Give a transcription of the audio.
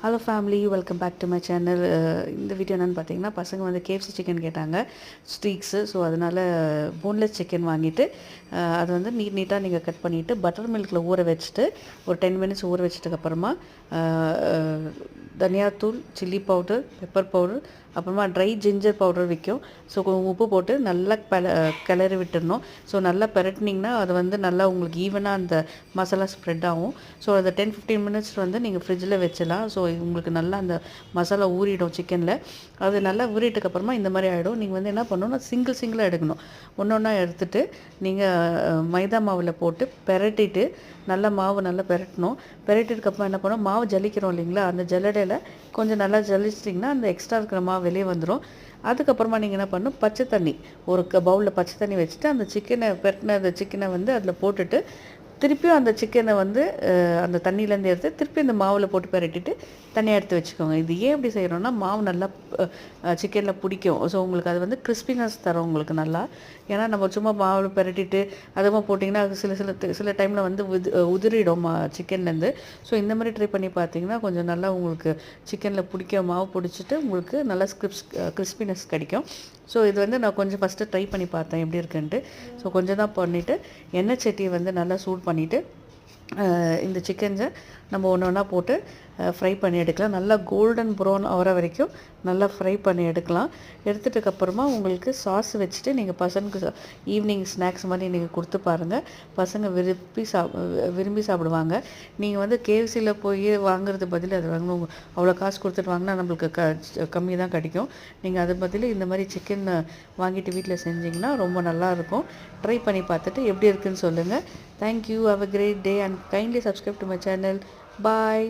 Hello family, welcome back to my channel. இந்த video என்னென்னு பார்த்தீங்கன்னா, பசங்க வந்து கேஎஃப்சி சிக்கன் கேட்டாங்க, ஸ்ட்ரீக்ஸு. ஸோ அதனால் போன்லெஸ் சிக்கன் வாங்கிட்டு அது வந்து நீட்டாக நீங்கள் கட் பண்ணிவிட்டு பட்டர் மில்கில் ஊற வச்சுட்டு ஒரு 10 மினிட்ஸ் ஊற வச்சதுக்கப்புறமா தனியாத்தூள், சில்லி பவுடர், பெப்பர் பவுடர், அப்புறமா ட்ரை ஜிஞ்சர் பவுடர் விற்கும். ஸோ உப்பு போட்டு நல்லா கிளறி விட்டுடணும். ஸோ நல்லா பெரட்டினிங்கன்னா அது வந்து நல்லா உங்களுக்கு ஈவனாக அந்த மசாலா ஸ்ப்ரெட் ஆகும். ஸோ அதை 10-15 மினிட்ஸ் வந்து நீங்கள் ஃப்ரிட்ஜில் வச்சிடலாம். ஸோ உங்களுக்கு நல்லா அந்த மசாலா ஊறிடும் சிக்கனில். அது நல்லா ஊறிட்டதுக்கப்புறமா இந்த மாதிரி ஆகிடும். நீங்கள் வந்து என்ன பண்ணணும்னா சிங்கிளாக எடுக்கணும். ஒன்று ஒன்றா எடுத்துகிட்டு நீங்கள் மைதா மாவில் போட்டு பெரட்டிட்டு நல்லா மாவு நல்லா பெரட்டணும். பெரட்டிட்டுக்கப்புறம் என்ன பண்ணணும், மாவு ஜலிக்கிறோம் இல்லைங்களா, அந்த ஜல்லடையில் கொஞ்சம் நல்லா ஜலிச்சிட்டிங்கன்னா அந்த எக்ஸ்ட்ரா இருக்கிற மாவு வெளியே வந்துடும். அதுக்கப்புறமா நீங்கள் என்ன பண்ணணும், பச்சை தண்ணி ஒரு பவுலில் பச்சை தண்ணி வச்சுட்டு அந்த பெரட்டின அந்த சிக்கனை வந்து அதில் போட்டுட்டு திருப்பியும் அந்த சிக்கனை வந்து அந்த தண்ணியிலேருந்து எடுத்து திருப்பி இந்த மாவில் போட்டு பெரட்டிட்டு தனியாக எடுத்து வச்சுக்கோங்க. இது ஏன் இப்படி செய்கிறோன்னா, மாவு நல்லா சிக்கனில் பிடிக்கும். ஸோ உங்களுக்கு அது வந்து கிறிஸ்பினஸ் தரும் உங்களுக்கு நல்லா. ஏன்னா நம்ம சும்மா மாவில் பெரட்டிட்டு அதுவும் போட்டிங்கன்னா அது சில டைமில் வந்து உதிரிடும் சிக்கன்லேருந்து. ஸோ இந்த மாதிரி ட்ரை பண்ணி பார்த்தீங்கன்னா கொஞ்சம் நல்லா உங்களுக்கு சிக்கனில் பிடிக்க மாவு பிடிச்சிட்டு உங்களுக்கு நல்லா கிறிஸ்பினஸ் கிடைக்கும். ஸோ இது வந்து நான் கொஞ்சம் ஃபஸ்ட்டு ட்ரை பண்ணி பார்த்தேன் எப்படி இருக்குன்ட்டு. ஸோ கொஞ்சம் தான் பண்ணிவிட்டு எண்ணெய் சட்டியை வந்து நல்லா சூடு பண்ணிவிட்டு இந்த சிக்கன்ஸை நம்ம ஒன்று ஒன்றா போட்டு ஃப்ரை பண்ணி எடுக்கலாம். நல்லா கோல்டன் ப்ரௌன் ஆகிற வரைக்கும் நல்லா ஃப்ரை பண்ணி எடுக்கலாம். எடுத்துகிட்டதுக்கப்புறமா உங்களுக்கு சாஸ் வச்சுட்டு நீங்கள் பசங்களுக்கு ஈவினிங் ஸ்நாக்ஸ் மாதிரி நீங்கள் கொடுத்து பாருங்கள். பசங்க விரும்பி சாப்பிடுவாங்க. நீங்கள் வந்து கேஎஃப்சியில் போய் வாங்குறது பதில் அது வாங்கணும், அவ்வளோ காசு கொடுத்துட்டு வாங்கினா நம்மளுக்கு கம்மி தான் கிடைக்கும். நீங்கள் அது பதில் இந்த மாதிரி சிக்கன் வாங்கிட்டு வீட்டில் செஞ்சிங்கன்னா ரொம்ப நல்லாயிருக்கும். ட்ரை பண்ணி பார்த்துட்டு எப்படி இருக்குதுன்னு சொல்லுங்கள். Thank you. Have a great day and kindly subscribe to my channel. Bye.